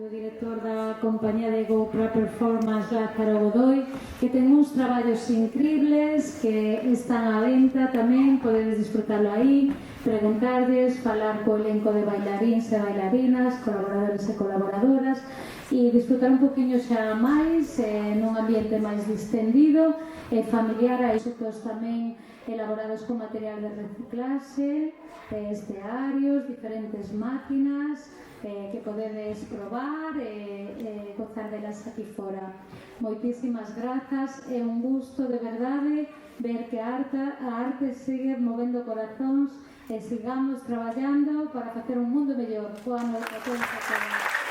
o director da compañía de GoPro Performance, Lázaro Godoy, que ten uns traballos increíbles que están á venta tamén, podedes disfrutarlo aí, preguntarles, falar co elenco de bailaríns e bailarinas, colaboradores e colaboradoras, e disfrutar un poquinho xa máis, nun ambiente máis distendido e familiar, a xetos tamén elaborados con material de reciclaxe, estearios, diferentes máquinas, que podedes probar e gozar delas aquí fora. Moitísimas grazas, é un gusto de verdade ver que a arte sigue movendo corazóns e sigamos traballando para facer un mundo mellor. Boa noite a todos e a todas.